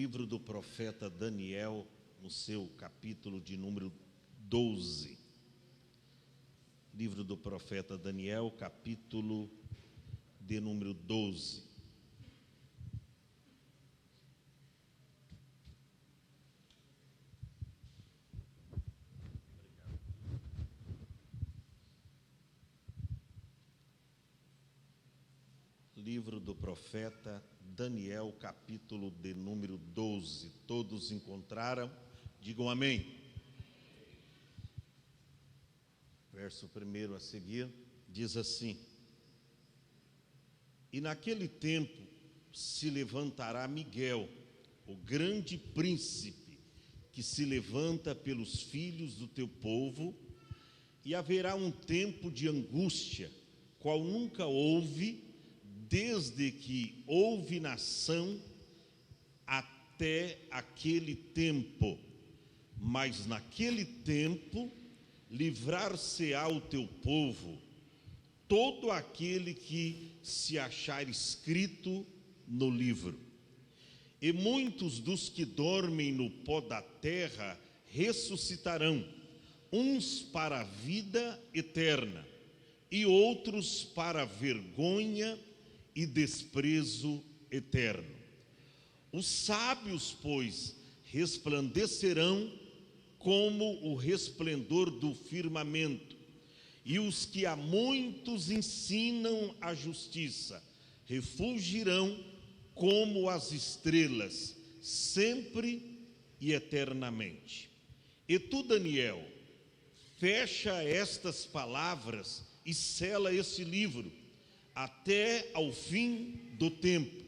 Livro do profeta Daniel, no seu capítulo de número 12. Livro do profeta Daniel, capítulo de número 12. Livro do profeta Daniel, capítulo de número 12. Todos encontraram? Digam amém. Verso 1 a seguir diz assim: E naquele tempo se levantará Miguel, o grande príncipe, que se levanta pelos filhos do teu povo, e haverá um tempo de angústia, qual nunca houve, desde que houve nação até aquele tempo. Mas naquele tempo livrar-se-á o teu povo, todo aquele que se achar escrito no livro. E muitos dos que dormem no pó da terra ressuscitarão, uns para a vida eterna, e outros para a vergonha e desprezo eterno. Os sábios, pois, resplandecerão como o resplendor do firmamento, e os que a muitos ensinam a justiça refulgirão como as estrelas, sempre e eternamente. E tu, Daniel, fecha estas palavras e sela esse livro até ao fim do tempo.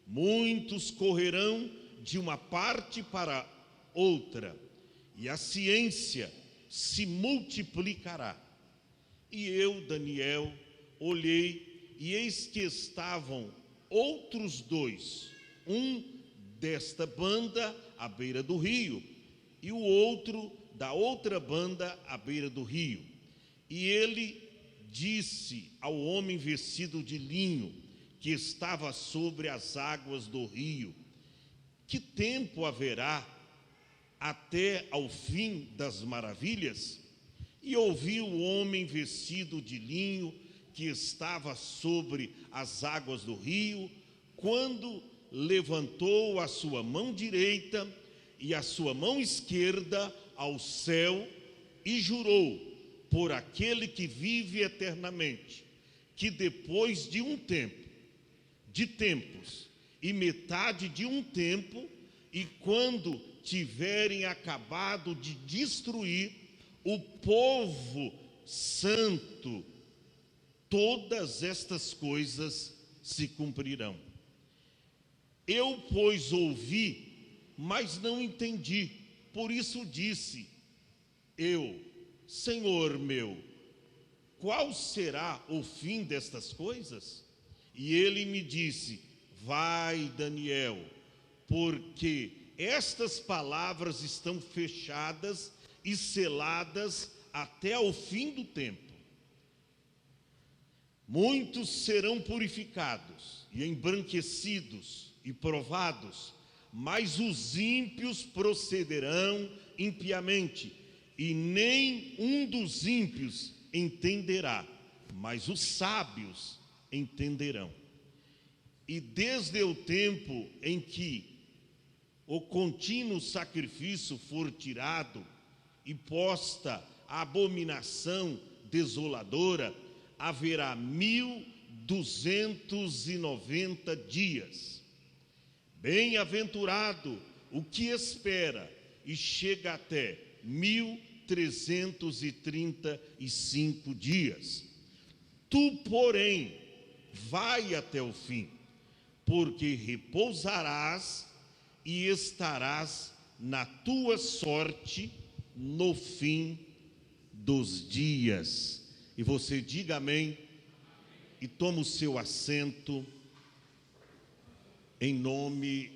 Muitos correrão de uma parte para outra, e a ciência se multiplicará. E eu, Daniel, olhei, e eis que estavam outros dois, um desta banda à beira do rio, e o outro da outra banda à beira do rio. E ele disse ao homem vestido de linho, que estava sobre as águas do rio: que tempo haverá até ao fim das maravilhas? E ouvi o homem vestido de linho, que estava sobre as águas do rio, quando levantou a sua mão direita e a sua mão esquerda ao céu, e jurou por aquele que vive eternamente, que depois de um tempo, de tempos, e metade de um tempo, e quando tiverem acabado de destruir o povo santo, todas estas coisas se cumprirão. Eu, pois, ouvi, mas não entendi, por isso disse eu: Senhor meu, qual será o fim destas coisas? E ele me disse: vai, Daniel, porque estas palavras estão fechadas e seladas até ao fim do tempo. Muitos serão purificados e embranquecidos e provados, mas os ímpios procederão impiamente, e nem um dos ímpios entenderá, mas os sábios entenderão. E desde o tempo em que o contínuo sacrifício for tirado e posta a abominação desoladora, haverá 1290 dias. Bem-aventurado o que espera e chega até 1335 dias. Tu, porém, vai até o fim, porque repousarás e estarás na tua sorte no fim dos dias. E você diga amém, e toma o seu assento em nome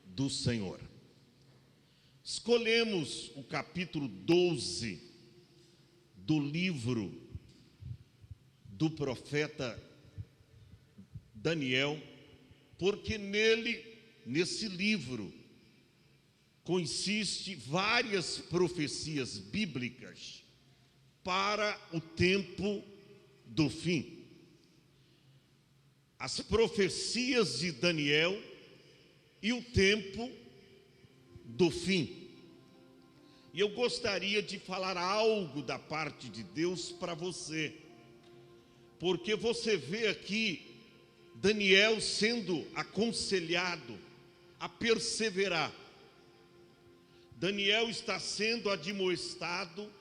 do Senhor. Escolhemos o capítulo 12 do livro do profeta Daniel, porque nesse livro, consiste várias profecias bíblicas para o tempo do fim. As profecias de Daniel e o tempo do fim. E eu gostaria de falar algo da parte de Deus para você, porque você vê aqui Daniel sendo aconselhado a perseverar. Daniel está sendo admoestado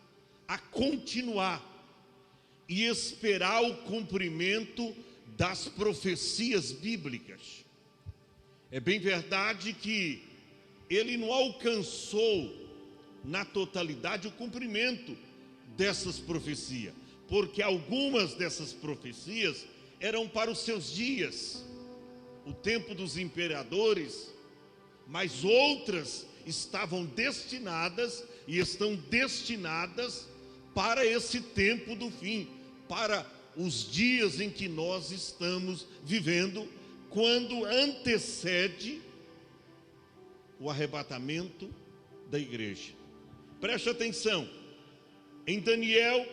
a continuar e esperar o cumprimento das profecias bíblicas. É bem verdade que ele não alcançou na totalidade o cumprimento dessas profecias, porque algumas dessas profecias eram para os seus dias, o tempo dos imperadores, mas outras estavam destinadas e estão destinadas para esse tempo do fim, para os dias em que nós estamos vivendo, quando antecede o arrebatamento da igreja. Preste atenção, em Daniel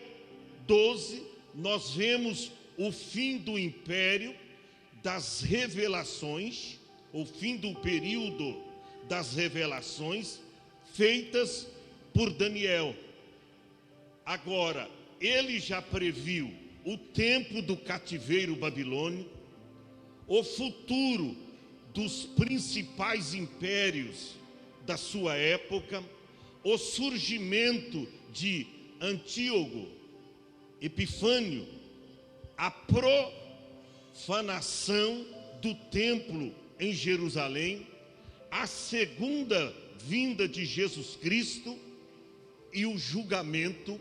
12, nós vemos o fim do império das revelações, o fim do período das revelações feitas por Daniel. Agora, ele já previu o tempo do cativeiro babilônico, o futuro dos principais impérios da sua época, o surgimento de Antíoco Epifânio, a profanação do templo em Jerusalém, a segunda vinda de Jesus Cristo e o julgamento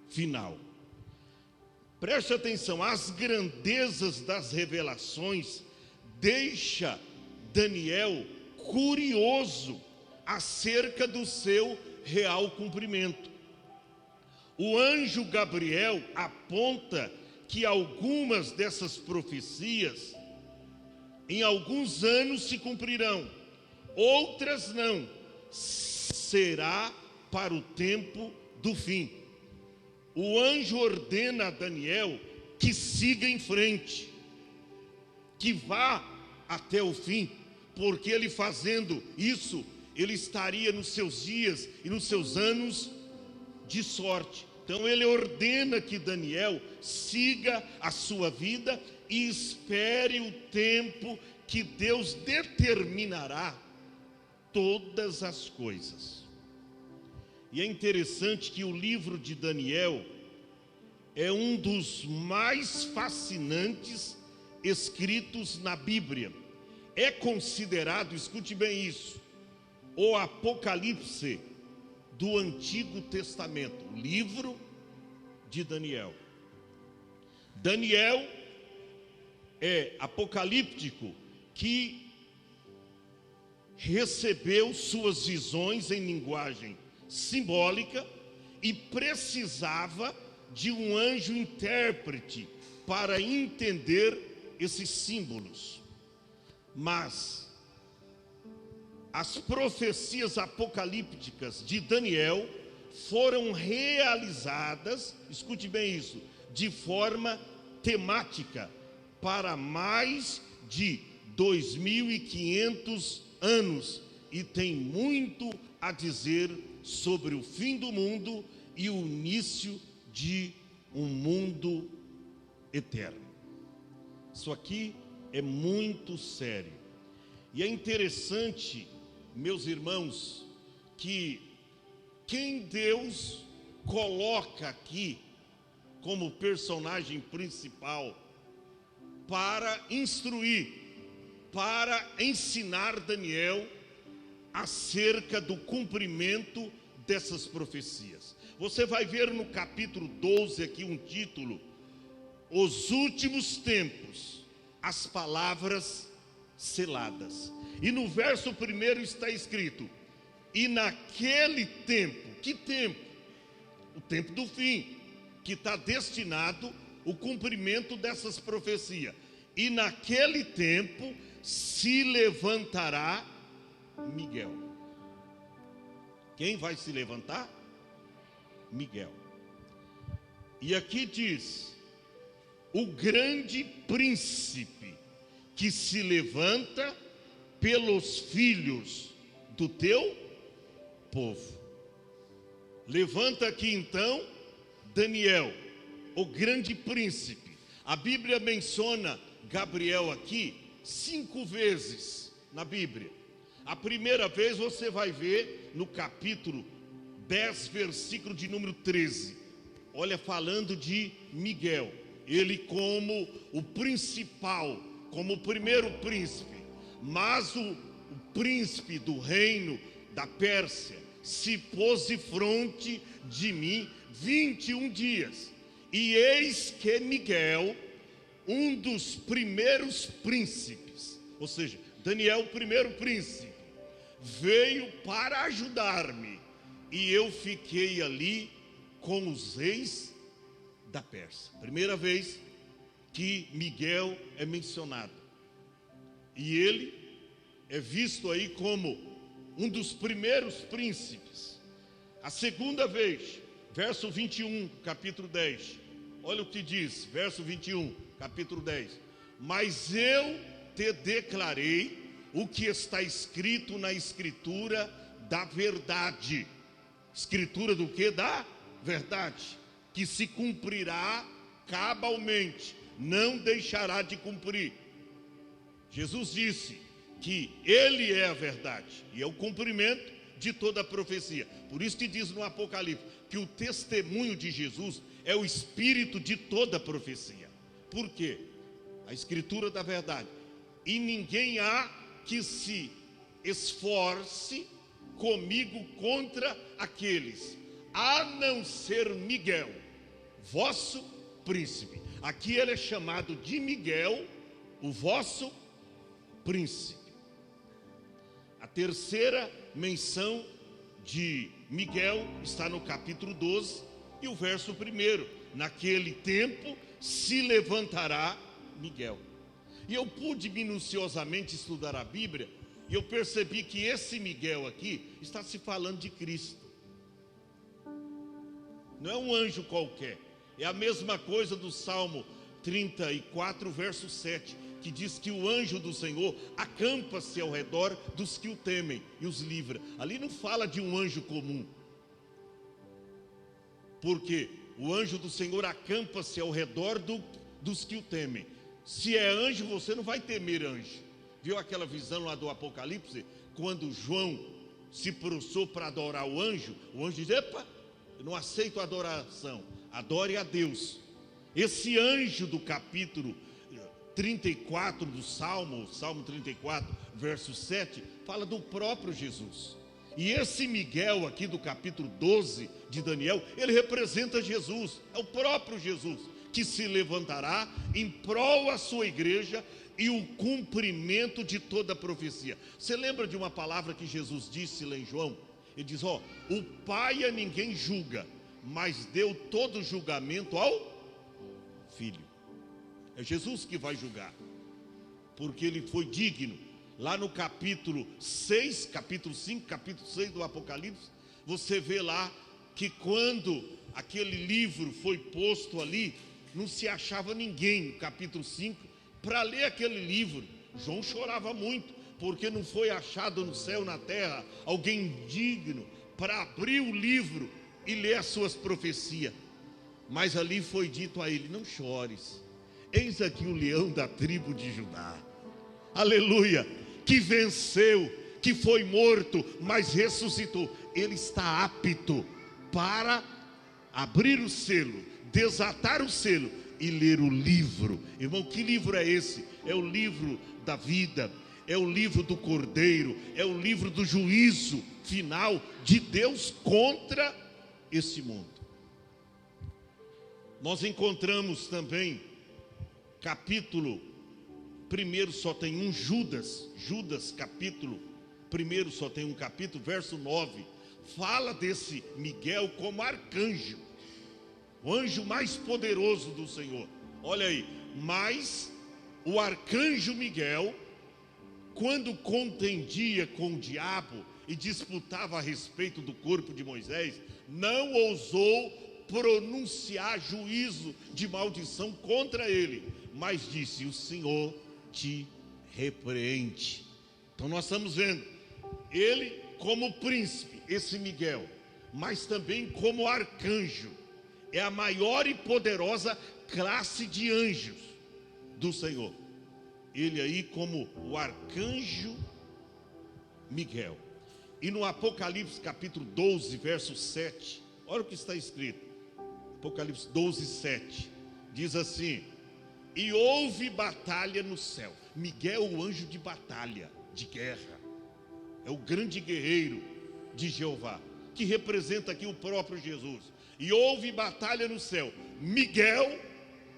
final. Preste atenção, as grandezas das revelações deixa Daniel curioso acerca do seu real cumprimento. O anjo Gabriel aponta que algumas dessas profecias em alguns anos se cumprirão, outras não, será para o tempo do fim. O anjo ordena a Daniel que siga em frente, que vá até o fim, porque ele fazendo isso, ele estaria nos seus dias e nos seus anos de sorte. Então ele ordena que Daniel siga a sua vida e espere o tempo que Deus determinará todas as coisas. E é interessante que o livro de Daniel é um dos mais fascinantes escritos na Bíblia. É considerado, escute bem isso, o Apocalipse do Antigo Testamento, o livro de Daniel. Daniel é apocalíptico, que recebeu suas visões em linguagem simbólica e precisava de um anjo intérprete para entender esses símbolos. Mas as profecias apocalípticas de Daniel foram realizadas, escute bem isso, de forma temática para mais de 2.500 anos e tem muito a dizer sobre o fim do mundo e o início de um mundo eterno. Isso aqui é muito sério. E é interessante, meus irmãos, que quem Deus coloca aqui como personagem principal para instruir, para ensinar Daniel acerca do cumprimento dessas profecias. Você vai ver no capítulo 12 aqui um título: Os últimos tempos, as palavras seladas. E no verso 1 está escrito: e naquele tempo, que tempo? O tempo do fim, que está destinado o cumprimento dessas profecias. E naquele tempo se levantará Miguel. Quem vai se levantar? Miguel. E aqui diz: o grande príncipe que se levanta pelos filhos do teu povo. Levanta aqui então Daniel, o grande príncipe. A Bíblia menciona Gabriel aqui 5 vezes na Bíblia. A primeira vez você vai ver no capítulo 10, versículo de número 13. Olha, falando de Miguel, ele como o principal, como o primeiro príncipe. Mas o príncipe do reino da Pérsia se pôs de fronte de mim 21 dias. E eis que Miguel, um dos primeiros príncipes, ou seja, Daniel, o primeiro príncipe, veio para ajudar-me. E eu fiquei ali com os reis da Pérsia. Primeira vez que Miguel é mencionado. E ele é visto aí como um dos primeiros príncipes. A segunda vez, verso 21, capítulo 10. Olha o que diz, verso 21, capítulo 10. Mas eu te declarei o que está escrito na escritura da verdade. Escritura do que? Da verdade. Que se cumprirá cabalmente, não deixará de cumprir. Jesus disse que Ele é a verdade e é o cumprimento de toda a profecia. Por isso que diz no Apocalipse que o testemunho de Jesus é o espírito de toda a profecia. Por quê? A escritura da verdade. E ninguém há que se esforce comigo contra aqueles, a não ser Miguel, vosso príncipe. Aqui ele é chamado de Miguel, o vosso príncipe. A terceira menção de Miguel está no capítulo 12 e o verso 1. Naquele tempo se levantará Miguel. E eu pude minuciosamente estudar a Bíblia e eu percebi que esse Miguel aqui está se falando de Cristo. Não é um anjo qualquer. É a mesma coisa do Salmo 34, verso 7, que diz que o anjo do Senhor acampa-se ao redor dos que o temem e os livra. Ali não fala de um anjo comum. Porque o anjo do Senhor acampa-se ao redor dos que o temem. Se é anjo, você não vai temer anjo. Viu aquela visão lá do Apocalipse? Quando João se prostrou para adorar o anjo diz: epa, eu não aceito adoração, adore a Deus. Esse anjo do capítulo 34 do Salmo 34, verso 7, fala do próprio Jesus. E esse Miguel aqui do capítulo 12 de Daniel, ele representa Jesus, é o próprio Jesus, que se levantará em prol da sua igreja e o cumprimento de toda a profecia. Você lembra de uma palavra que Jesus disse lá em João? Ele diz: o Pai a ninguém julga, mas deu todo julgamento ao Filho. É Jesus que vai julgar, porque ele foi digno. Lá no capítulo 6, capítulo 5, capítulo 6 do Apocalipse, você vê lá que quando aquele livro foi posto ali, não se achava ninguém, no capítulo 5, para ler aquele livro. João chorava muito, porque não foi achado no céu, na terra, alguém digno para abrir o livro e ler as suas profecias. Mas ali foi dito a ele: não chores, eis aqui o leão da tribo de Judá, aleluia, que venceu, que foi morto, mas ressuscitou. Ele está apto para abrir o selo, desatar o selo e ler o livro. Irmão, que livro é esse? É o livro da vida, é o livro do Cordeiro, é o livro do juízo final de Deus contra esse mundo. Nós encontramos também capítulo 1, só tem um Judas, capítulo 1 só tem um capítulo, verso 9, fala desse Miguel como arcanjo, o anjo mais poderoso do Senhor. Olha aí, mas o arcanjo Miguel quando contendia com o diabo e disputava a respeito do corpo de Moisés, não ousou pronunciar juízo de maldição contra ele, mas disse: o Senhor te repreende. Então nós estamos vendo ele como príncipe, esse Miguel, mas também como arcanjo. É a maior e poderosa classe de anjos do Senhor. Ele aí como o arcanjo Miguel. E no Apocalipse capítulo 12, verso 7, olha o que está escrito. Apocalipse 12, 7, diz assim: e houve batalha no céu. Miguel, o anjo de batalha, de guerra, é o grande guerreiro de Jeová, que representa aqui o próprio Jesus. E houve batalha no céu, Miguel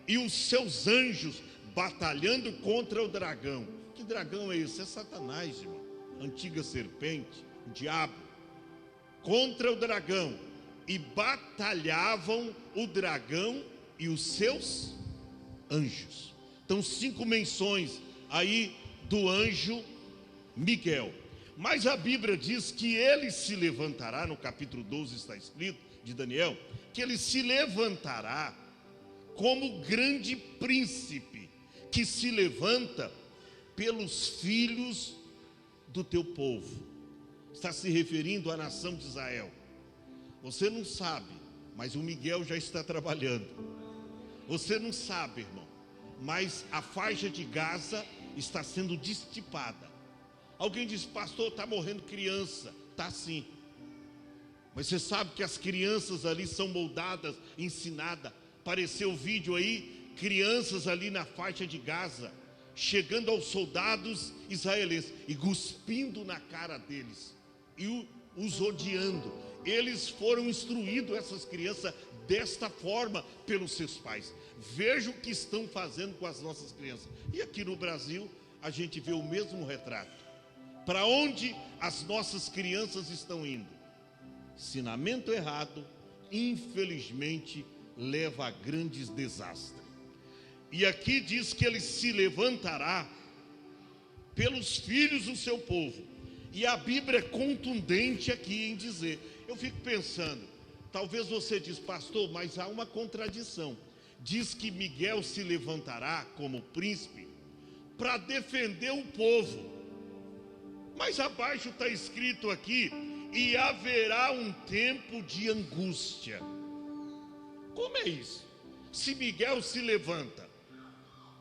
e os seus anjos batalhando contra o dragão. Que dragão é esse? É Satanás, irmão, antiga serpente, o diabo, contra o dragão. E batalhavam o dragão e os seus anjos. Então 5 menções aí do anjo Miguel. Mas a Bíblia diz que ele se levantará, no capítulo 12 está escrito, de Daniel, que ele se levantará como grande príncipe, que se levanta pelos filhos do teu povo. Está se referindo à nação de Israel. Você não sabe, mas o Miguel já está trabalhando. Você não sabe, irmão, mas a faixa de Gaza está sendo dissipada. Alguém diz: pastor, está morrendo criança. Está sim. Mas você sabe que as crianças ali são moldadas, ensinadas. Apareceu o vídeo aí, crianças ali na faixa de Gaza, chegando aos soldados israelenses e cuspindo na cara deles e os odiando. Eles foram instruídos, essas crianças, desta forma pelos seus pais. Veja o que estão fazendo com as nossas crianças. E aqui no Brasil a gente vê o mesmo retrato. Para onde as nossas crianças estão indo? Ensinamento errado, infelizmente, leva a grandes desastres. E aqui diz que ele se levantará pelos filhos do seu povo. E a Bíblia é contundente aqui em dizer. Eu fico pensando, talvez você diz: pastor, mas há uma contradição. Diz que Miguel se levantará como príncipe para defender o povo. Mas abaixo está escrito aqui: e haverá um tempo de angústia. Como é isso? Se Miguel se levanta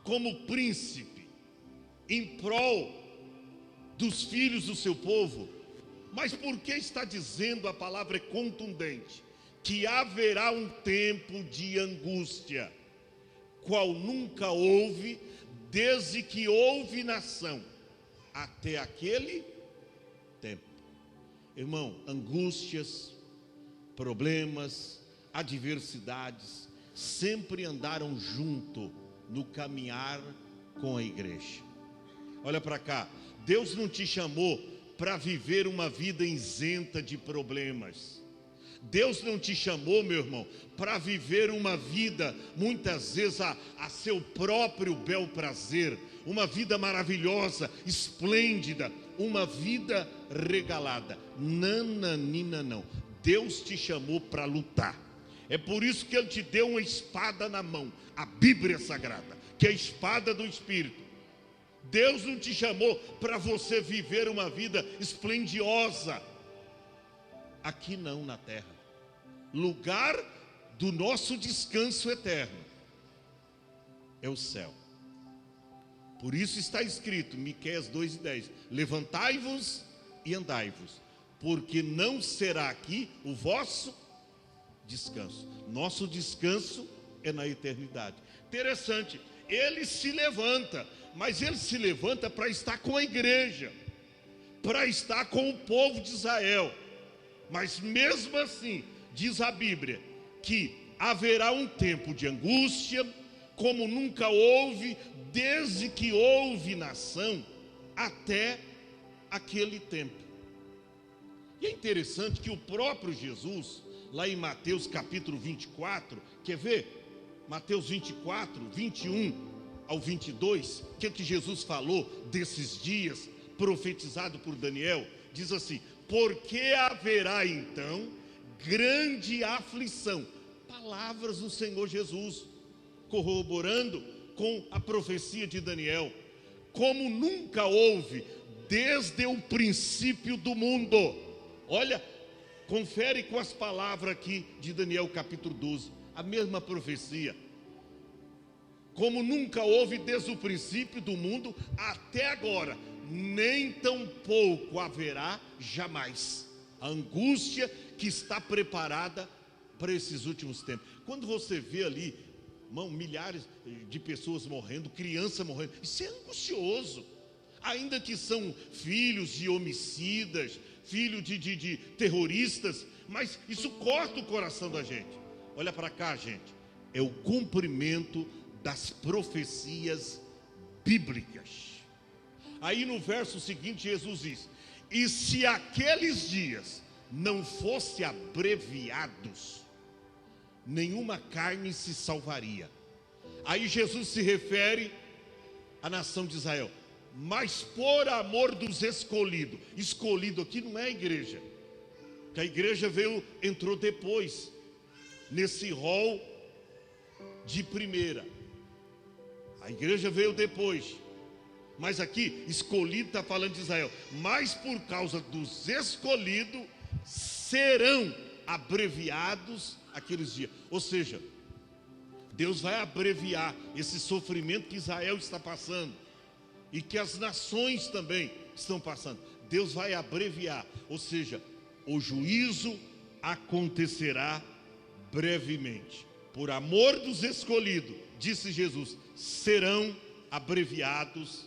como príncipe em prol dos filhos do seu povo, mas por que está dizendo, a palavra é contundente, que haverá um tempo de angústia, qual nunca houve desde que houve nação até aquele tempo. Irmão, angústias, problemas, adversidades sempre andaram junto no caminhar com a igreja. Olha para cá, Deus não te chamou para viver uma vida isenta de problemas. Deus não te chamou, meu irmão, para viver uma vida, muitas vezes, a seu próprio bel prazer, uma vida maravilhosa, esplêndida, uma vida regalada. Nananina, não. Deus te chamou para lutar. É por isso que Ele te deu uma espada na mão, a Bíblia Sagrada, que é a espada do Espírito. Deus não te chamou para você viver uma vida esplendiosa aqui não, na terra. Lugar do nosso descanso eterno é o céu. Por isso está escrito, Miqueias 2:10: levantai-vos e andai-vos, porque não será aqui o vosso descanso. Nosso descanso é na eternidade. Interessante, ele se levanta, mas ele se levanta para estar com a igreja, para estar com o povo de Israel. Mas mesmo assim, diz a Bíblia, que haverá um tempo de angústia, como nunca houve, desde que houve nação, até aquele tempo. E é interessante que o próprio Jesus, lá em Mateus capítulo 24, quer ver? Mateus 24, 21 ao 22, o que Jesus falou desses dias profetizado por Daniel, diz assim: porque haverá então grande aflição. Palavras do Senhor Jesus, corroborando com a profecia de Daniel, como nunca houve desde o princípio do mundo. Olha, confere com as palavras aqui de Daniel capítulo 12, a mesma profecia. Como nunca houve desde o princípio do mundo até agora, nem tampouco haverá jamais. A angústia que está preparada para esses últimos tempos. Quando você vê ali, irmão, milhares de pessoas morrendo, criança morrendo, isso é angustioso. Ainda que são filhos de homicidas, filhos de terroristas, mas isso corta o coração da gente. Olha para cá, gente, é o cumprimento das profecias bíblicas. Aí no verso seguinte Jesus diz: e se aqueles dias não fossem abreviados, nenhuma carne se salvaria. Aí Jesus se refere à nação de Israel: mas por amor dos escolhidos. Escolhido aqui não é a igreja, que a igreja entrou depois, nesse rol de primeira. A igreja veio depois, mas aqui, escolhido está falando de Israel. Mas por causa dos escolhidos, serão abreviados aqueles dias. Ou seja, Deus vai abreviar esse sofrimento que Israel está passando, e que as nações também estão passando. Deus vai abreviar, ou seja, o juízo acontecerá brevemente. Por amor dos escolhidos, disse Jesus, serão abreviados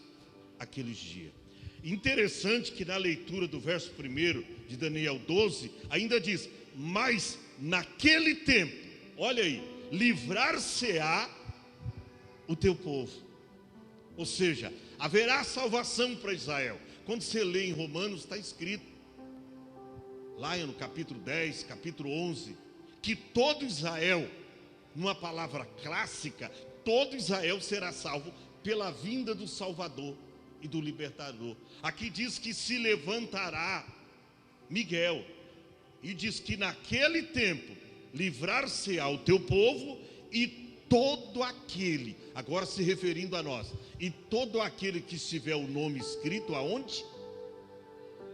aqueles dias. Interessante que na leitura do verso 1 de Daniel 12, ainda diz: mas naquele tempo, olha aí, livrar-se-á o teu povo. Ou seja, haverá salvação para Israel. Quando você lê em Romanos, está escrito, lá no capítulo 10, capítulo 11, que todo Israel, numa palavra clássica, todo Israel será salvo pela vinda do Salvador e do Libertador. Aqui diz que se levantará Miguel, e diz que naquele tempo livrar-se-á o teu povo, e todo aquele, agora se referindo a nós, e todo aquele que estiver o nome escrito aonde?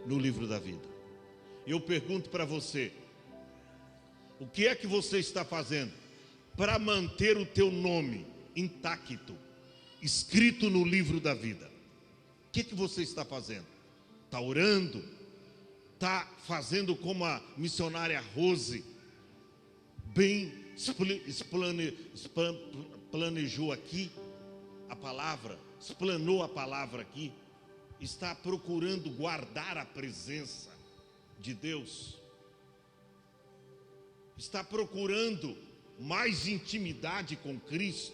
No livro da vida. Eu pergunto para você, o que é que você está fazendo para manter o teu nome intacto, escrito no livro da vida? O que é que você está fazendo? Está orando? Está fazendo como a missionária Rose bem planejou aqui a palavra, explanou a palavra aqui? Está procurando guardar a presença de Deus? Está procurando mais intimidade com Cristo?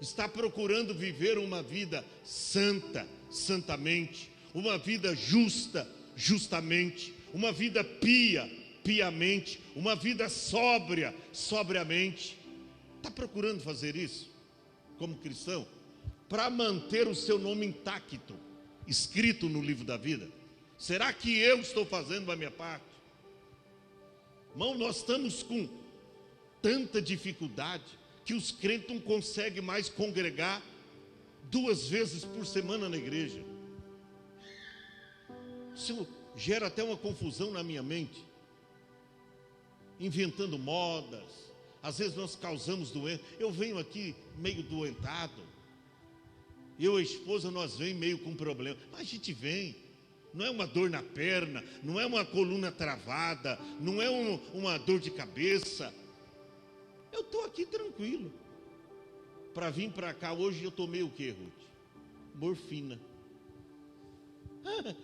Está procurando viver uma vida santa, santamente, uma vida justa, justamente, uma vida pia, piamente, uma vida sóbria, sobriamente? Está procurando fazer isso como cristão, para manter o seu nome intacto, escrito no livro da vida? Será que eu estou fazendo a minha parte? Irmão, nós estamos com tanta dificuldade que os crentes não conseguem mais congregar 2 vezes por semana na igreja. Isso gera até uma confusão na minha mente, inventando modas. Às vezes nós causamos doença. Eu venho aqui meio doentado, eu e a esposa, nós vem meio com problema, mas a gente vem, não é uma dor na perna, não é uma coluna travada, não é uma dor de cabeça. Eu estou aqui tranquilo. Para vir para cá hoje eu tomei o que, Ruth? Morfina.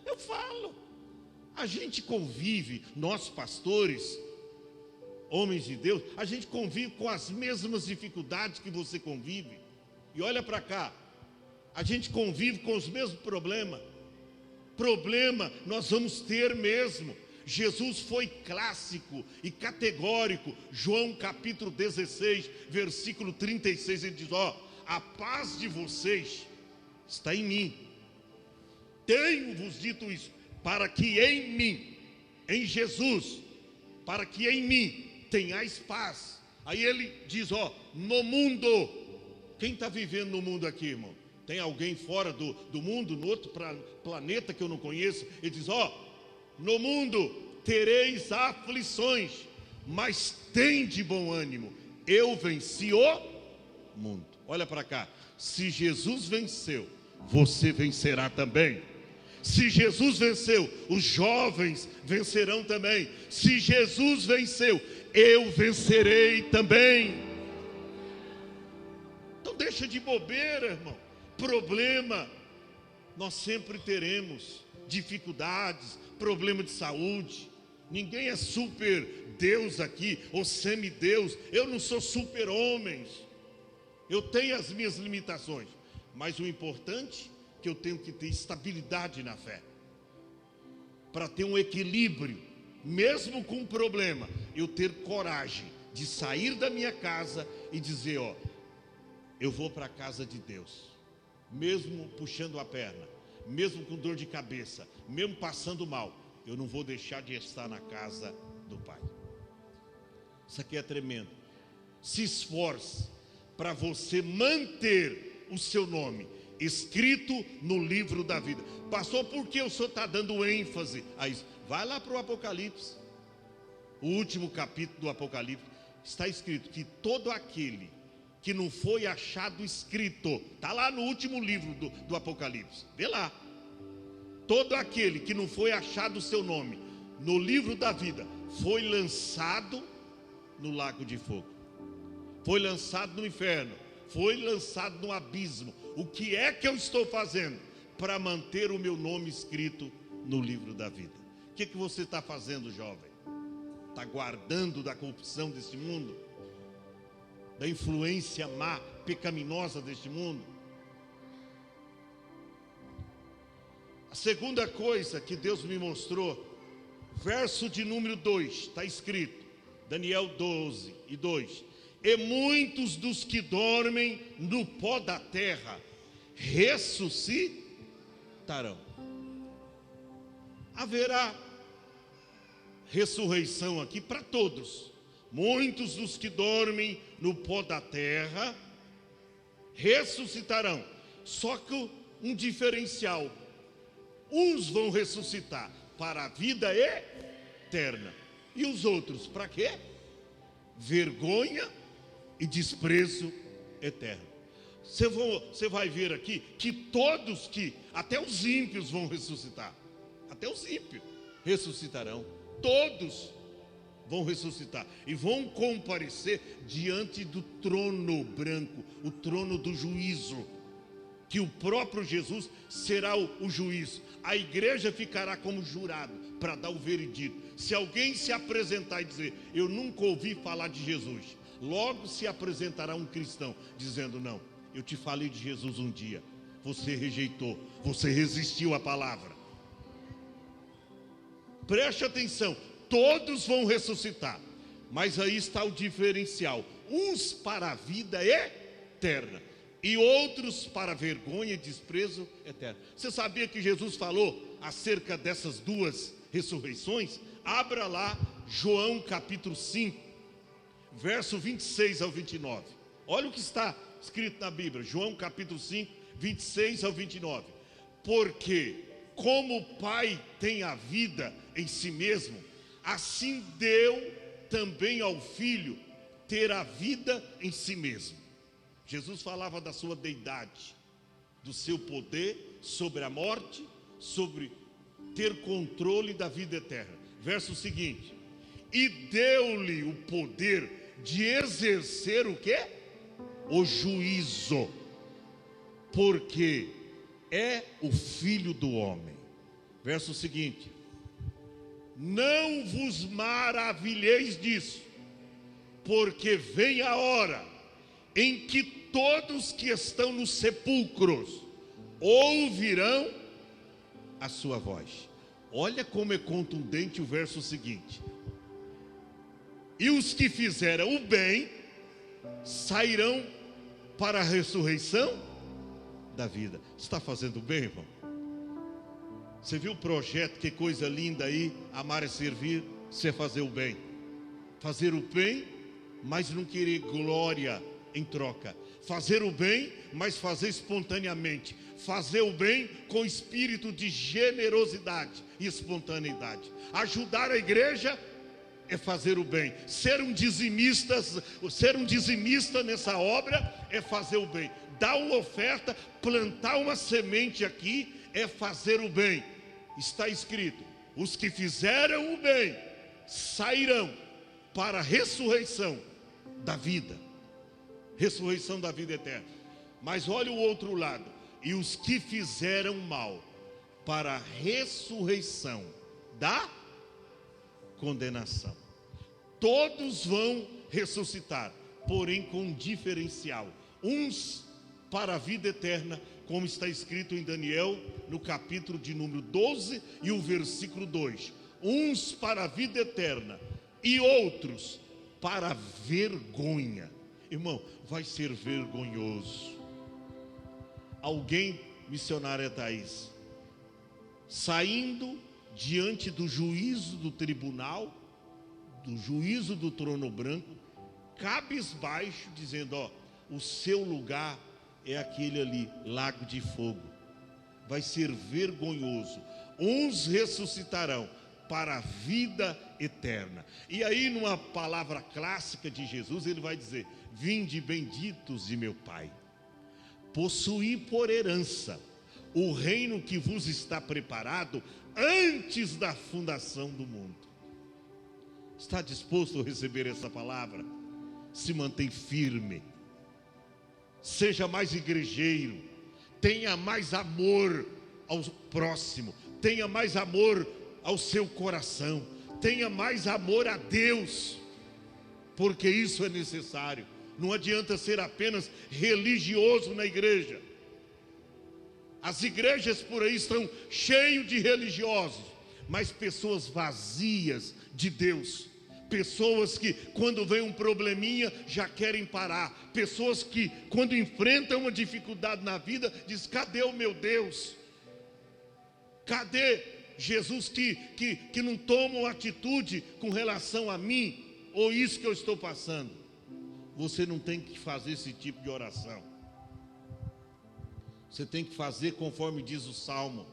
Eu falo, a gente convive, nós pastores, homens de Deus, a gente convive com as mesmas dificuldades que você convive. E olha para cá, a gente convive com os mesmos problemas. Problema nós vamos ter mesmo. Jesus foi clássico e categórico. João capítulo 16, versículo 36, ele diz: a paz de vocês está em mim, Tenho-vos dito isso, para que em mim, em Jesus, para que em mim tenhais paz. Aí ele diz, no mundo. Quem está vivendo no mundo aqui, irmão? Tem alguém fora do mundo, no outro planeta que eu não conheço? Ele diz, no mundo tereis aflições, mas tende bom ânimo, eu venci o mundo. Olha para cá, se Jesus venceu, você vencerá também. Se Jesus venceu, os jovens vencerão também. Se Jesus venceu, eu vencerei também. Então deixa de bobeira, irmão. Problema, nós sempre teremos dificuldades, problema de saúde. Ninguém é super Deus aqui, ou semideus. Eu não sou super homem. Eu tenho as minhas limitações, mas o importante é que eu tenho que ter estabilidade na fé, para ter um equilíbrio, mesmo com um problema, eu ter coragem de sair da minha casa e dizer, eu vou para a casa de Deus, mesmo puxando a perna, mesmo com dor de cabeça, mesmo passando mal, eu não vou deixar de estar na casa do Pai. Isso aqui é tremendo. Se esforce para você manter o seu nome escrito no livro da vida. Pastor, por que o senhor está dando ênfase a isso? Vai lá para o Apocalipse. O último capítulo do Apocalipse está escrito que todo aquele que não foi achado escrito, está lá no último livro do Apocalipse, vê lá. Todo aquele que não foi achado o seu nome no livro da vida foi lançado no lago de fogo, foi lançado no inferno, foi lançado no abismo. O que é que eu estou fazendo para manter o meu nome escrito no livro da vida? O que você está fazendo, jovem? Está guardando da corrupção deste mundo? Da influência má, pecaminosa deste mundo? A segunda coisa que Deus me mostrou, verso de número 2, está escrito, Daniel 12:2. E muitos dos que dormem no pó da terra ressuscitarão. Haverá ressurreição aqui para todos. Muitos dos que dormem no pó da terra ressuscitarão. Só que um diferencial: uns vão ressuscitar para a vida eterna, e os outros para quê? Vergonha e desprezo eterno. Você vai ver aqui que todos, até os ímpios vão ressuscitar. Até os ímpios ressuscitarão. Todos vão ressuscitar e vão comparecer diante do trono branco, o trono do juízo, que o próprio Jesus será o juiz. A igreja ficará como jurado para dar o veredito. Se alguém se apresentar e dizer, eu nunca ouvi falar de Jesus, logo se apresentará um cristão dizendo, não, eu te falei de Jesus um dia, você rejeitou, você resistiu à palavra. Preste atenção, todos vão ressuscitar, mas aí está o diferencial: uns para a vida eterna e outros para vergonha e desprezo eterno. Você sabia que Jesus falou acerca dessas duas ressurreições? Abra lá João capítulo 5, verso 26 ao 29. Olha o que está escrito na Bíblia, João capítulo 5, 26 ao 29. Porque como o Pai tem a vida em si mesmo, assim deu também ao Filho ter a vida em si mesmo. Jesus falava da sua deidade, do seu poder sobre a morte, sobre ter controle da vida eterna. Verso seguinte: e deu-lhe o poder de exercer o quê? O juízo, porque é o Filho do homem. Verso seguinte: não vos maravilheis disso, porque vem a hora em que todos que estão nos sepulcros ouvirão a sua voz. Olha como é contundente o verso seguinte: e os que fizeram o bem sairão para a ressurreição da vida. Você está fazendo bem, irmão? Você viu o projeto, que coisa linda aí? Amar é servir, você fazer o bem. Fazer o bem, mas não querer glória em troca. Fazer o bem, mas fazer espontaneamente. Fazer o bem com espírito de generosidade e espontaneidade. Ajudar a igreja é fazer o bem. Ser um dizimista nessa obra é fazer o bem. Dar uma oferta, plantar uma semente aqui é fazer o bem. Está escrito: os que fizeram o bem sairão para a ressurreição da vida. Ressurreição da vida eterna. Mas olha o outro lado: e os que fizeram mal para a ressurreição da condenação. Todos vão ressuscitar, porém com um diferencial. Uns para a vida eterna, como está escrito em Daniel, no capítulo de número 12 e o versículo 2. Uns para a vida eterna e outros para a vergonha. Irmão, vai ser vergonhoso. Alguém, missionária Thaís, saindo diante do juízo do tribunal, do juízo do trono branco, cabisbaixo, dizendo: ó, o seu lugar é aquele ali, lago de fogo. Vai ser vergonhoso. Uns ressuscitarão para a vida eterna. E aí, numa palavra clássica de Jesus, ele vai dizer: vinde benditos de meu Pai, possuí por herança o reino que vos está preparado antes da fundação do mundo. Está disposto a receber essa palavra? Se mantém firme. Seja mais igrejeiro. Tenha mais amor ao próximo. Tenha mais amor ao seu coração. Tenha mais amor a Deus. Porque isso é necessário. Não adianta ser apenas religioso na igreja. As igrejas por aí estão cheias de religiosos, mas pessoas vazias de Deus. Pessoas que quando vem um probleminha já querem parar. Pessoas que quando enfrentam uma dificuldade na vida dizem: cadê o meu Deus? Cadê Jesus que não toma uma atitude com relação a mim? Ou isso que eu estou passando? Você não tem que fazer esse tipo de oração. Você tem que fazer conforme diz o Salmo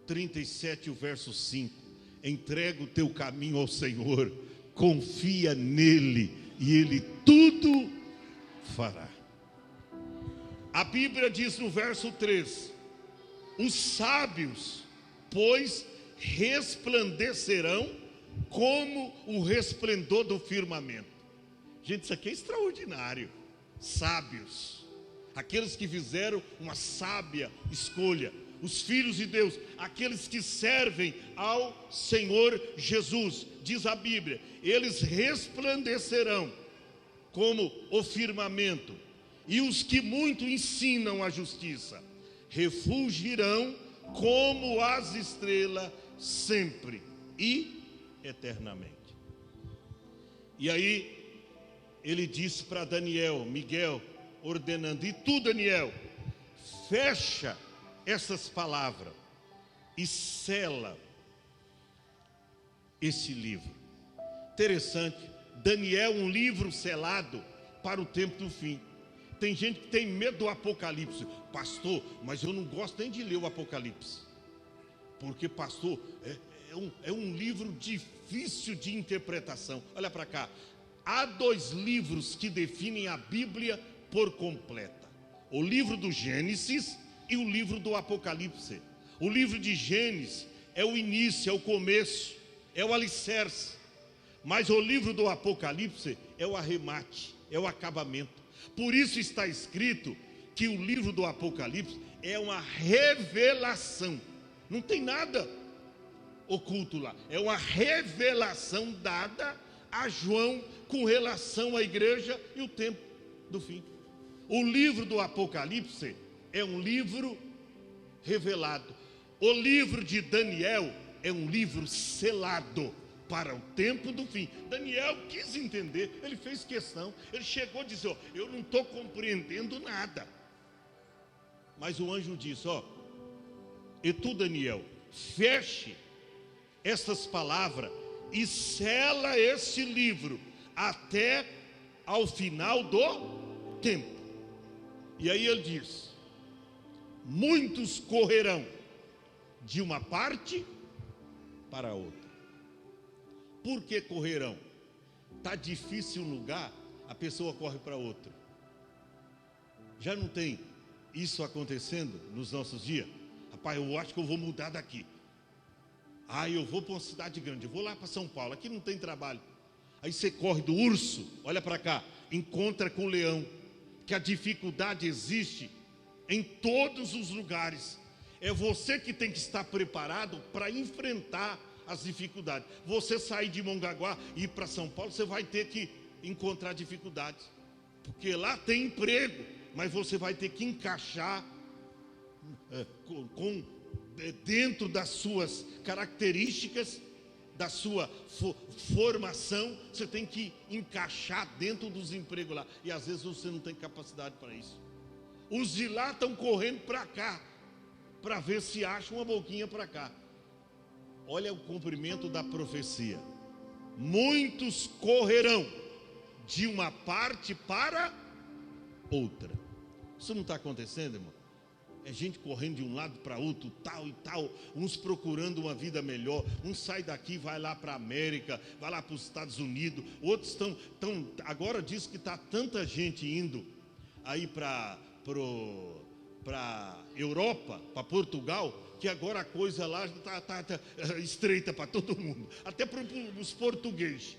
37, o verso 5. Entrega o teu caminho ao Senhor, confia nele e ele tudo fará. A Bíblia diz no verso 3: os sábios, pois, resplandecerão como o resplendor do firmamento. Gente, isso aqui é extraordinário. Sábios, aqueles que fizeram uma sábia escolha, os filhos de Deus, aqueles que servem ao Senhor Jesus. Diz a Bíblia: eles resplandecerão como o firmamento, e os que muito ensinam a justiça refulgirão como as estrelas sempre e eternamente. E aí ele disse para Daniel, Miguel, ordenando: e tu, Daniel, fecha essas palavras e sela esse livro. Interessante, Daniel, um livro selado para o tempo do fim. Tem gente que tem medo do Apocalipse. Pastor, mas eu não gosto nem de ler o Apocalipse, porque, pastor, é um livro difícil de interpretação. Olha para cá, há 2 livros que definem a Bíblia por completa: o livro do Gênesis e o livro do Apocalipse. O livro de Gênesis é o início, é o começo, é o alicerce. Mas o livro do Apocalipse é o arremate, é o acabamento. Por isso está escrito que o livro do Apocalipse é uma revelação. Não tem nada oculto lá. É uma revelação dada a João com relação à igreja e o tempo do fim. O livro do Apocalipse é um livro revelado. O livro de Daniel é um livro selado para o tempo do fim. Daniel quis entender, ele fez questão, ele chegou a dizer: ó, eu não estou compreendendo nada. Mas o anjo disse: ó, E tu, Daniel, feche estas palavras e sela este livro até ao final do tempo. E aí ele diz: muitos correrão de uma parte para a outra. Por que correrão? Está difícil um lugar, a pessoa corre para outro. Já não tem isso acontecendo nos nossos dias? Rapaz, eu acho que eu vou mudar daqui. Eu vou para uma cidade grande, eu vou lá para São Paulo, aqui não tem trabalho. Aí você corre do urso, olha para cá, encontra com o leão. Que a dificuldade existe em todos os lugares. É você que tem que estar preparado para enfrentar as dificuldades. Você sair de Mongaguá e ir para São Paulo, você vai ter que encontrar dificuldades. Porque lá tem emprego, mas você vai ter que encaixar dentro das suas características, da sua formação, você tem que encaixar dentro dos empregos lá. E às vezes você não tem capacidade para isso. Os de lá estão correndo para cá, para ver se acham uma boquinha para cá. Olha o cumprimento da profecia. Muitos correrão de uma parte para outra. Isso não está acontecendo, irmão? É gente correndo de um lado para outro, tal e tal, uns procurando uma vida melhor. Um sai daqui, vai lá para a América, vai lá para os Estados Unidos. Outros estão agora diz que está tanta gente indo aí para Europa, para Portugal, que agora a coisa lá está estreita para todo mundo, até para os portugueses.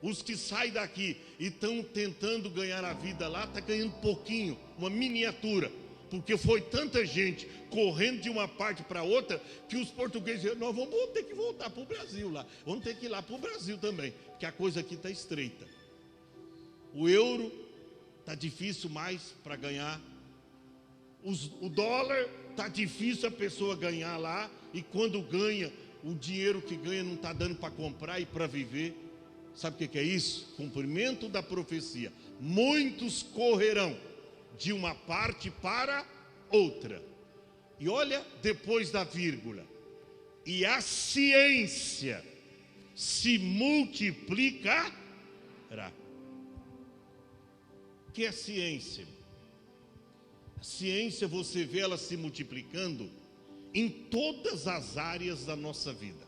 Os que saem daqui e estão tentando ganhar a vida lá, está ganhando pouquinho, uma miniatura. Porque foi tanta gente correndo de uma parte para outra, que os portugueses disseram: nós vamos ter que voltar para o Brasil lá. Vamos ter que ir lá para o Brasil também, porque a coisa aqui está estreita. O euro está difícil mais para ganhar. O dólar está difícil a pessoa ganhar lá. E quando ganha, o dinheiro que ganha não está dando para comprar e para viver. Sabe o que é isso? Cumprimento da profecia. Muitos correrão de uma parte para outra. E olha depois da vírgula: e a ciência se multiplicará. O que é ciência? A ciência, você vê ela se multiplicando em todas as áreas da nossa vida.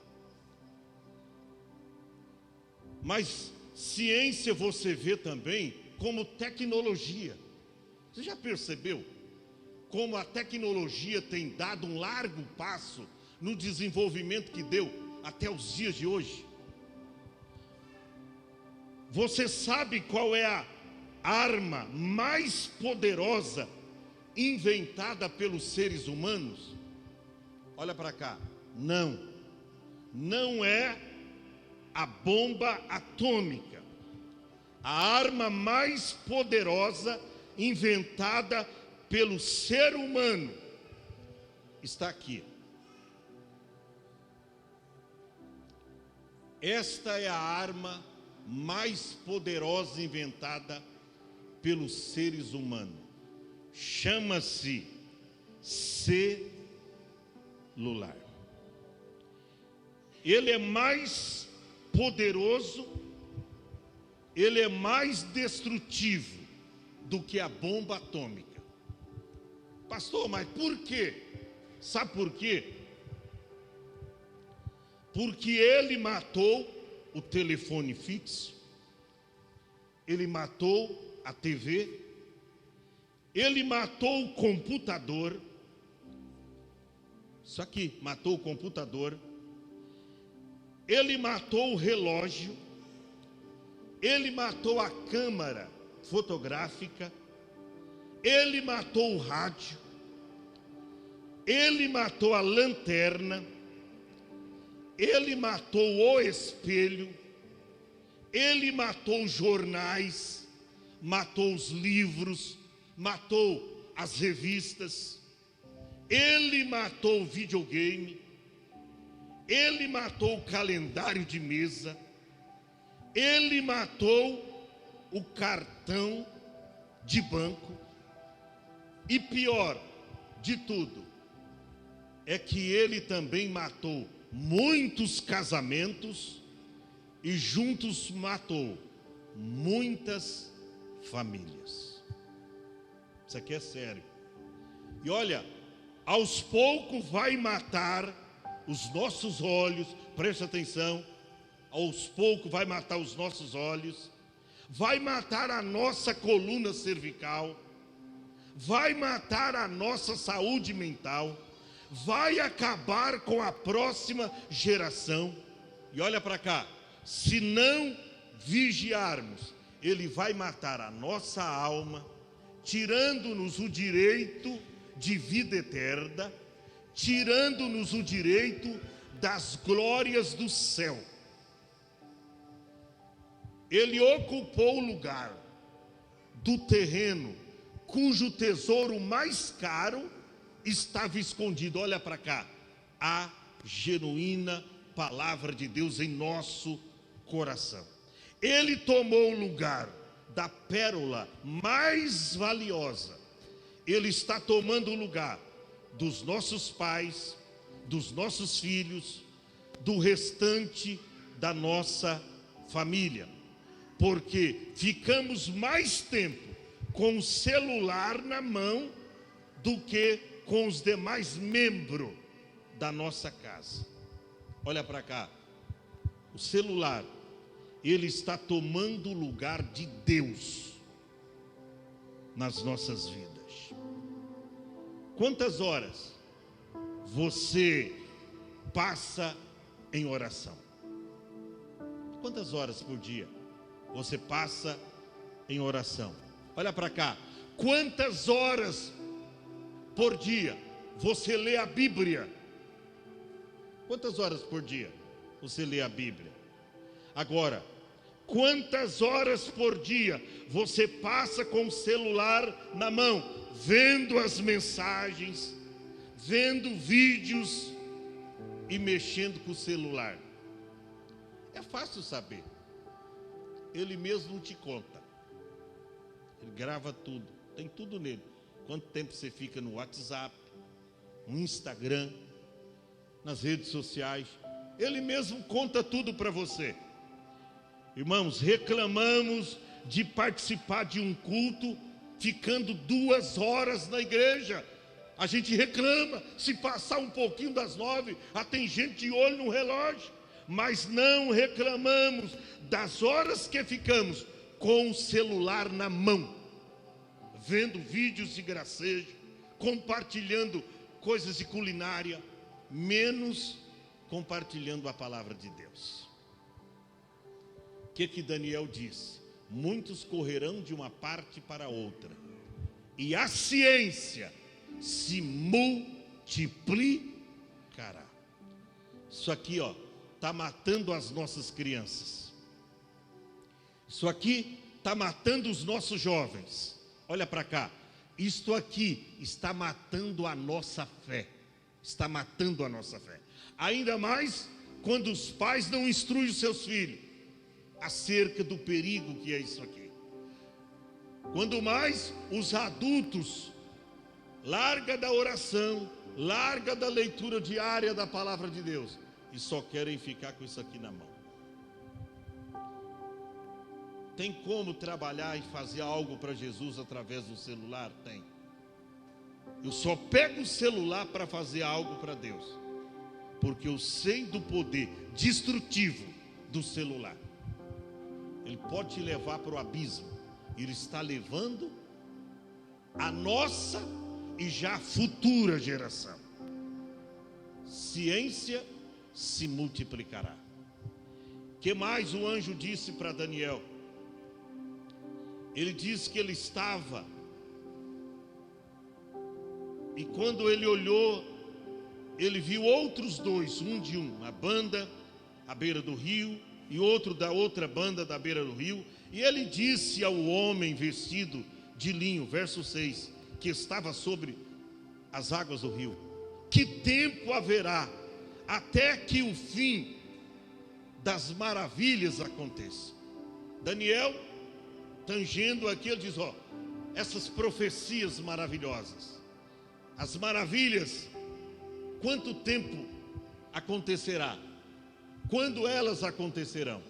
Mas ciência você vê também como tecnologia. Você já percebeu como a tecnologia tem dado um largo passo no desenvolvimento que deu até os dias de hoje? Você sabe qual é a arma mais poderosa inventada pelos seres humanos? Olha para cá. Não é a bomba atômica. A arma mais poderosa inventada pelo ser humano está aqui. Esta é a arma mais poderosa inventada pelos seres humanos. Chama-se celular. Ele é mais poderoso, ele é mais destrutivo do que a bomba atômica. Pastor, mas por quê? Sabe por quê? Porque ele matou o telefone fixo, ele matou a TV, ele matou o computador. Isso aqui, matou o computador. Ele matou o relógio, ele matou a câmera fotográfica, ele matou o rádio, ele matou a lanterna, ele matou o espelho, ele matou os jornais, matou os livros, matou as revistas, ele matou o videogame, ele matou o calendário de mesa, ele matou o cartão de banco. E pior de tudo, é que ele também matou muitos casamentos e juntos matou muitas famílias. Isso aqui é sério. E olha, aos poucos vai matar os nossos olhos, preste atenção, aos poucos vai matar os nossos olhos, vai matar a nossa coluna cervical, vai matar a nossa saúde mental, vai acabar com a próxima geração. E olha para cá, se não vigiarmos, ele vai matar a nossa alma, tirando-nos o direito de vida eterna, tirando-nos o direito das glórias do céu. Ele ocupou o lugar do terreno cujo tesouro mais caro estava escondido. Olha para cá, a genuína palavra de Deus em nosso coração. Ele tomou o lugar da pérola mais valiosa. Ele está tomando o lugar dos nossos pais, dos nossos filhos, do restante da nossa família, porque ficamos mais tempo com o celular na mão do que com os demais membros da nossa casa. Olha para cá, o celular, ele está tomando o lugar de Deus nas nossas vidas. Quantas horas você passa em oração? Quantas horas por dia você passa em oração? Olha para cá, quantas horas por dia você lê a Bíblia? Quantas horas por dia você lê a Bíblia? Agora, quantas horas por dia você passa com o celular na mão, vendo as mensagens, vendo vídeos e mexendo com o celular? É fácil saber. Ele mesmo te conta. Ele grava tudo, tem tudo nele. Quanto tempo você fica no WhatsApp, no Instagram, nas redes sociais. Ele mesmo conta tudo para você. Irmãos, reclamamos de participar de um culto ficando 2 horas na igreja. A gente reclama, se passar um pouquinho das 9, tem gente de olho no relógio. Mas não reclamamos das horas que ficamos com o celular na mão, vendo vídeos de gracejo, compartilhando coisas de culinária, menos compartilhando a palavra de Deus. O que Daniel disse? Muitos correrão de uma parte para outra, e a ciência se multiplicará. Isso aqui, está matando as nossas crianças. Isso aqui está matando os nossos jovens. Olha para cá. Isto aqui está matando a nossa fé. Está matando a nossa fé. Ainda mais quando os pais não instruem os seus filhos acerca do perigo que é isso aqui. Quando mais os adultos larga da oração, larga da leitura diária da palavra de Deus e só querem ficar com isso aqui na mão. Tem como trabalhar e fazer algo para Jesus através do celular? Tem. Eu só pego o celular para fazer algo para Deus, porque eu sei do poder destrutivo do celular. Ele pode te levar para o abismo. Ele está levando a nossa e já a futura geração. Ciência se multiplicará. Que mais o anjo disse para Daniel? Ele disse que ele estava, e quando ele olhou, ele viu outros dois, um de uma banda à beira do rio e outro da outra banda da beira do rio. E ele disse ao homem vestido de linho, verso 6, que estava sobre as águas do rio: que tempo haverá até que o fim das maravilhas aconteça? Daniel, tangendo aqui, ele diz: essas profecias maravilhosas, as maravilhas quanto tempo acontecerá? Quando elas acontecerão?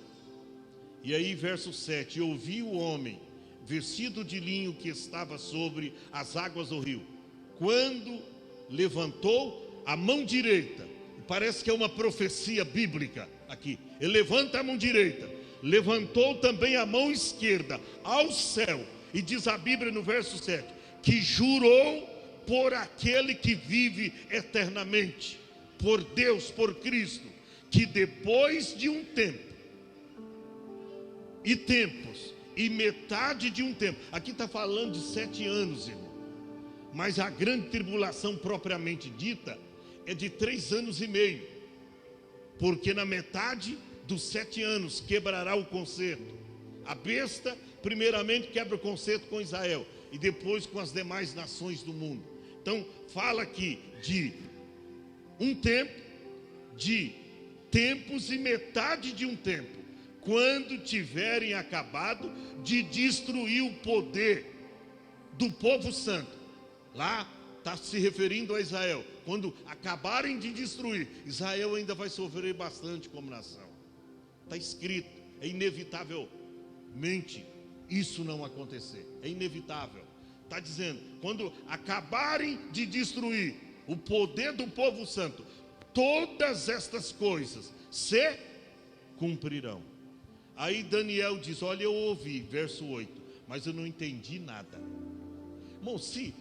E aí, verso 7: ouvi o homem vestido de linho que estava sobre as águas do rio, quando levantou a mão direita. Parece que é uma profecia bíblica aqui. Ele levanta a mão direita, levantou também a mão esquerda ao céu, e diz a Bíblia no verso 7, que jurou por aquele que vive eternamente, por Deus, por Cristo, que depois de um tempo, e tempos, e metade de um tempo, aqui está falando de 7 anos, irmão, mas a grande tribulação propriamente dita é de 3 anos e meio, porque na metade dos 7 anos quebrará o concerto. A besta primeiramente quebra o concerto com Israel, e depois com as demais nações do mundo. Então fala aqui de um tempo, de tempos e metade de um tempo, quando tiverem acabado de destruir o poder do povo santo. Lá está se referindo a Israel. Quando acabarem de destruir, Israel ainda vai sofrer bastante como nação. Está escrito, é inevitavelmente isso não acontecer, é inevitável. Está dizendo, quando acabarem de destruir o poder do povo santo, todas estas coisas se cumprirão. Aí Daniel diz, olha, eu ouvi, verso 8, mas eu não entendi nada. Irmão, se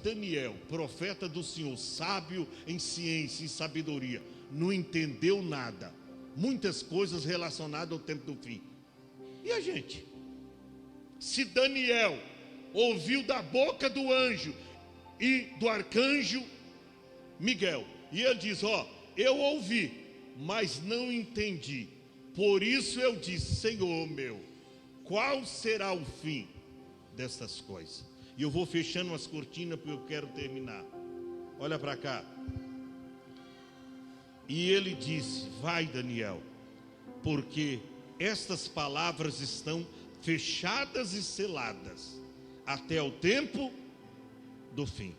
Daniel, profeta do Senhor, sábio em ciência e sabedoria, não entendeu nada, muitas coisas relacionadas ao tempo do fim, e a gente? Se Daniel ouviu da boca do anjo e do arcanjo Miguel, e ele diz, eu ouvi, mas não entendi, por isso eu disse, Senhor meu, qual será o fim destas coisas? E eu vou fechando as cortinas porque eu quero terminar. Olha para cá. E ele disse, vai Daniel, porque estas palavras estão fechadas e seladas até o tempo do fim.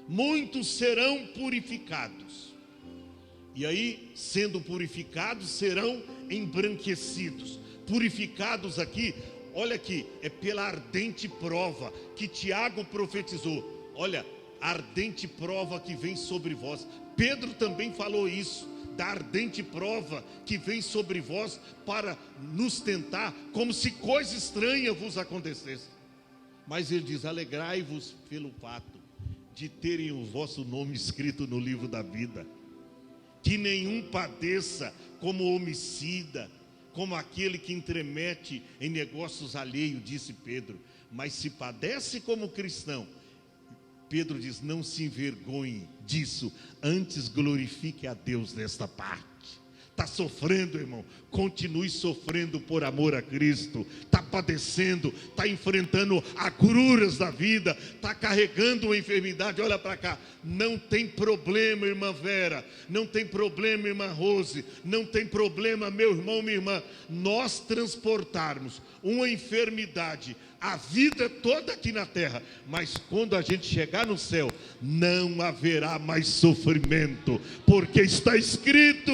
Muitos serão purificados, e aí, sendo purificados, serão embranquecidos. Purificados aqui, olha aqui, é pela ardente prova que Tiago profetizou. Olha, a ardente prova que vem sobre vós. Pedro também falou isso, da ardente prova que vem sobre vós para nos tentar, como se coisa estranha vos acontecesse. Mas ele diz, alegrai-vos pelo fato de terem o vosso nome escrito no livro da vida. Que nenhum padeça como homicida, como aquele que entremete em negócios alheios, disse Pedro. Mas se padece como cristão, Pedro diz, não se envergonhe disso, antes glorifique a Deus nesta parte. Está sofrendo, irmão, continue sofrendo por amor a Cristo. Está padecendo, está enfrentando agruras da vida, está carregando uma enfermidade, olha para cá, não tem problema, irmã Vera, não tem problema, irmã Rose, não tem problema, meu irmão, minha irmã, nós transportarmos uma enfermidade a vida toda aqui na terra, mas quando a gente chegar no céu, não haverá mais sofrimento, porque está escrito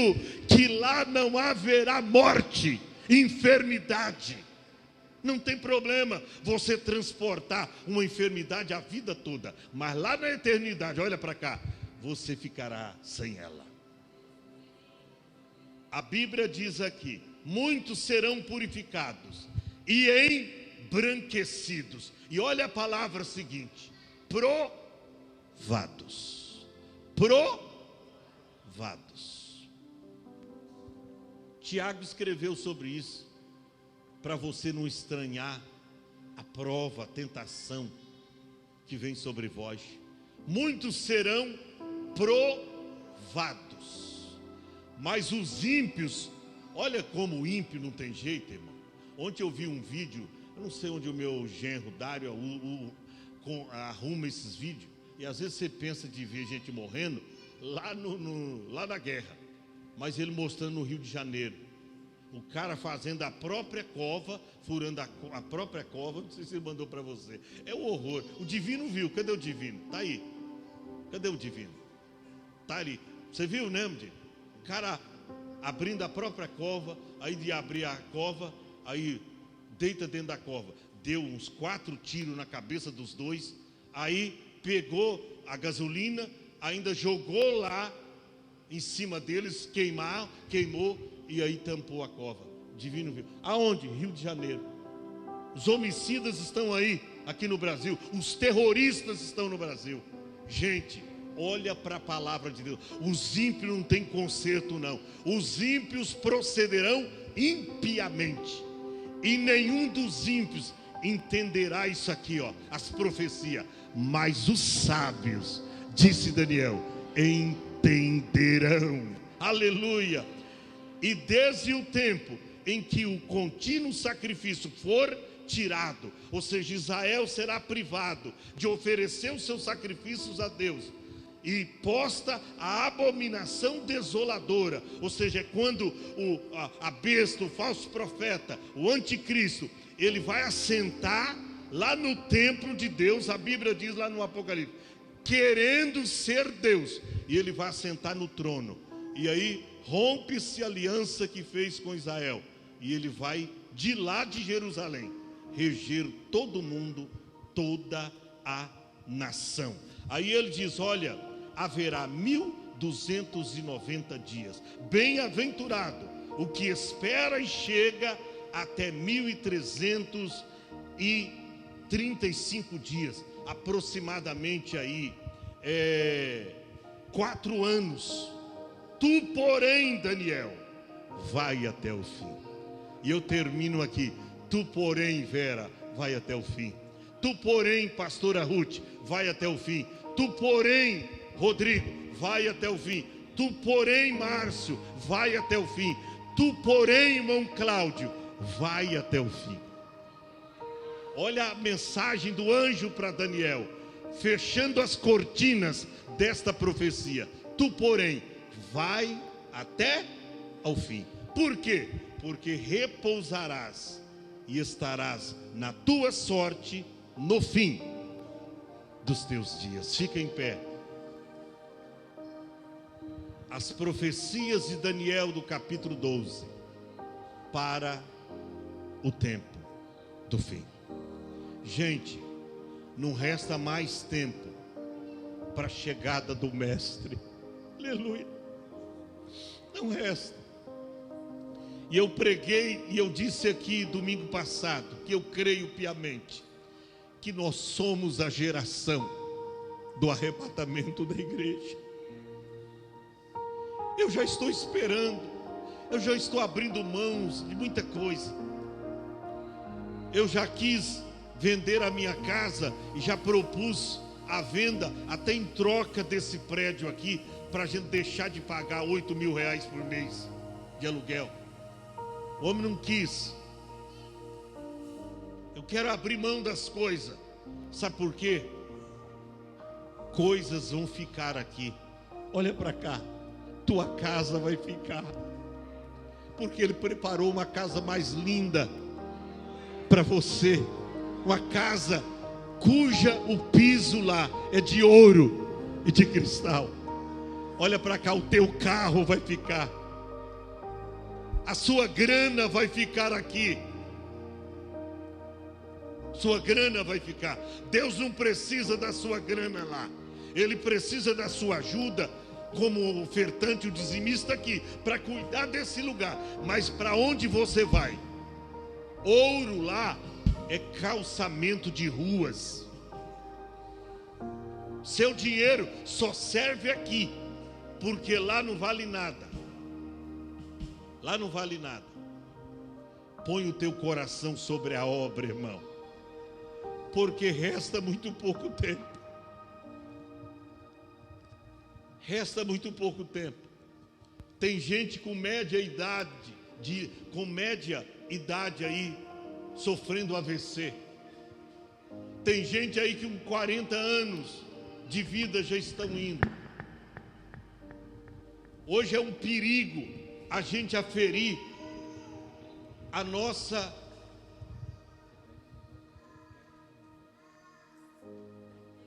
que lá não haverá morte, enfermidade. Não tem problema você transportar uma enfermidade a vida toda, mas lá na eternidade, olha para cá, você ficará sem ela. A Bíblia diz aqui, muitos serão purificados e embranquecidos. E olha a palavra seguinte, provados. Provados. Tiago escreveu sobre isso, para você não estranhar a prova, a tentação que vem sobre vós. Muitos serão provados, mas os ímpios, olha como o ímpio não tem jeito, irmão. Ontem eu vi um vídeo, eu não sei onde o meu genro Dário arruma esses vídeos, e às vezes você pensa de ver gente morrendo lá na guerra, mas ele mostrando no Rio de Janeiro, o cara fazendo a própria cova, furando a própria cova, não sei se ele mandou para você, é um horror. O divino viu, cadê o divino? Está aí, cadê o divino? Está ali, Você viu, né, Mdi? O cara abrindo a própria cova, aí de abrir a cova, aí deita dentro da cova. Deu uns 4 tiros na cabeça dos dois, aí pegou a gasolina, ainda jogou lá em cima deles, queimou, e aí tampou a cova. Divino viu. Aonde? Rio de Janeiro. Os homicidas estão aí, aqui no Brasil. Os terroristas estão no Brasil. Gente, olha para a palavra de Deus. Os ímpios não têm conserto, não. Os ímpios procederão impiamente, e nenhum dos ímpios entenderá isso aqui, ó, as profecias. Mas os sábios, disse Daniel, entenderão. Aleluia. E desde o tempo em que o contínuo sacrifício for tirado, ou seja, Israel será privado de oferecer os seus sacrifícios a Deus, e posta a abominação desoladora, ou seja, quando a besta, o falso profeta, o anticristo, ele vai assentar lá no templo de Deus. A Bíblia diz lá no Apocalipse, querendo ser Deus, e ele vai assentar no trono, e aí rompe-se a aliança que fez com Israel, e ele vai de lá de Jerusalém reger todo mundo, toda a nação. Aí ele diz, olha, haverá 1290 dias, bem-aventurado o que espera e chega até 1335 dias, aproximadamente aí 4 anos. Tu, porém, Daniel, vai até o fim. E eu termino aqui. Tu, porém, Vera, vai até o fim. Tu, porém, pastora Ruth, vai até o fim. Tu, porém, Rodrigo, vai até o fim. Tu, porém, Márcio, vai até o fim. Tu, porém, irmão Cláudio, vai até o fim. Olha a mensagem do anjo para Daniel, fechando as cortinas desta profecia. Tu, porém, vai até ao fim. Por quê? Porque repousarás e estarás na tua sorte no fim dos teus dias. Fica em pé. As profecias de Daniel do capítulo 12 para o tempo do fim. Gente, não resta mais tempo para a chegada do mestre. Aleluia. Não resta. E eu preguei e eu disse aqui domingo passado, que eu creio piamente, que nós somos a geração do arrebatamento da igreja. Eu já estou esperando, eu já estou abrindo mãos de muita coisa. Eu já quis vender a minha casa e já propus a venda até em troca desse prédio aqui, para a gente deixar de pagar 8 mil reais por mês de aluguel. O homem não quis. Eu quero abrir mão das coisas. Sabe por quê? Coisas vão ficar aqui. Olha para cá. Tua casa vai ficar. Porque Ele preparou uma casa mais linda para você. Uma casa cuja o piso lá é de ouro e de cristal. Olha para cá, o teu carro vai ficar. A sua grana vai ficar aqui. Sua grana vai ficar. Deus não precisa da sua grana lá. Ele precisa da sua ajuda, como o ofertante, o dizimista aqui, para cuidar desse lugar. Mas para onde você vai? Ouro lá é calçamento de ruas. Seu dinheiro só serve aqui, porque lá não vale nada. Lá não vale nada. Põe o teu coração sobre a obra, irmão, porque resta muito pouco tempo. Resta muito pouco tempo. Tem gente com média idade aí sofrendo AVC. Tem gente aí que com 40 anos de vida já estão indo. Hoje é um perigo a gente aferir a nossa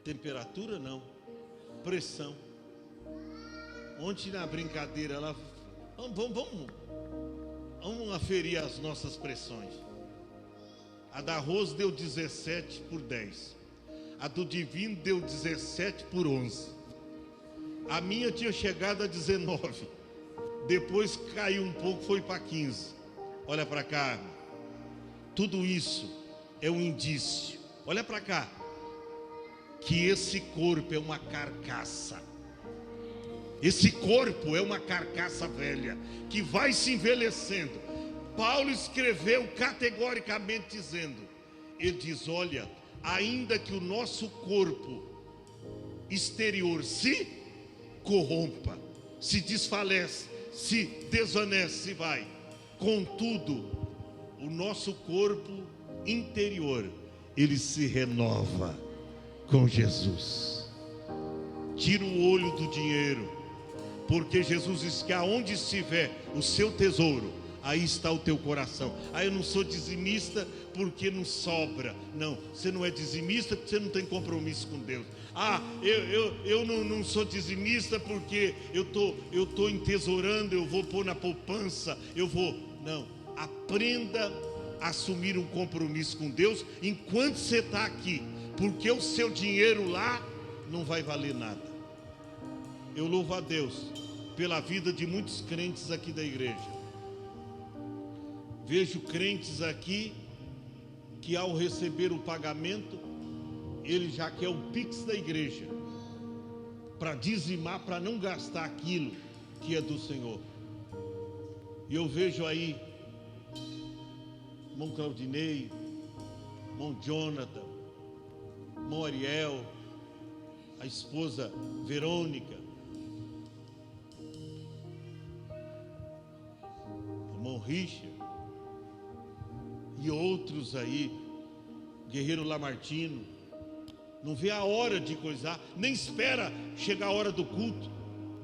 temperatura, não, pressão. Ontem na brincadeira, vamos aferir as nossas pressões. A da Rose deu 17/10. A do Divino deu 17/11. A minha tinha chegado a 19. Depois caiu um pouco, foi para 15. Olha para cá. Tudo isso é um indício. Olha para cá. Que esse corpo é uma carcaça. Esse corpo é uma carcaça velha que vai se envelhecendo. Paulo escreveu categoricamente dizendo, ele diz, olha, ainda que o nosso corpo exterior se corrompa, se desfalece, se desvanece, se vai, contudo, o nosso corpo interior, ele se renova com Jesus. Tira o olho do dinheiro, porque Jesus diz que aonde estiver o seu tesouro, aí está o teu coração. Eu não sou dizimista porque não sobra. Não, você não é dizimista porque você não tem compromisso com Deus. Eu não sou dizimista porque eu tô entesourando, eu vou pôr na poupança, não, aprenda a assumir um compromisso com Deus enquanto você está aqui, porque o seu dinheiro lá não vai valer nada. Eu louvo a Deus pela vida de muitos crentes aqui da igreja. Vejo crentes aqui que ao receber o pagamento, ele já quer o Pix da igreja para dizimar, para não gastar aquilo que é do Senhor. E eu vejo aí irmão Claudinei, irmão Jonathan, irmão Ariel, a esposa Verônica, irmão Richard e outros aí, guerreiro Lamartino, não vê a hora de coisar, nem espera chegar a hora do culto,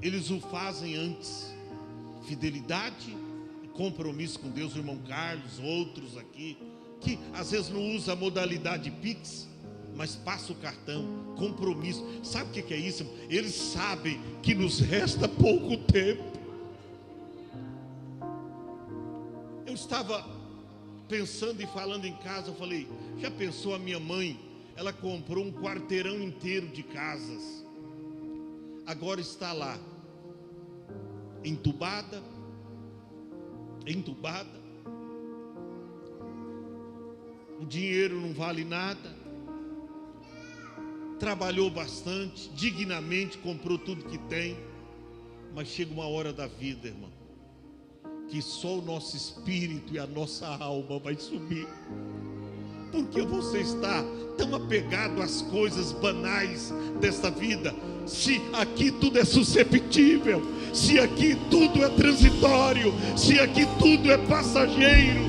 eles o fazem antes. Fidelidade e compromisso com Deus, o irmão Carlos, outros aqui, que às vezes não usa a modalidade Pix, mas passa o cartão, compromisso. Sabe o que é isso? Eles sabem que nos resta pouco tempo. Eu estava pensando e falando em casa, eu falei, já pensou a minha mãe? Ela comprou um quarteirão inteiro de casas, agora está lá, entubada, o dinheiro não vale nada, trabalhou bastante, dignamente, comprou tudo que tem, mas chega uma hora da vida, irmão, que só o nosso espírito e a nossa alma vai subir. Porque você está tão apegado às coisas banais desta vida. Se aqui tudo é susceptível, se aqui tudo é transitório, se aqui tudo é passageiro,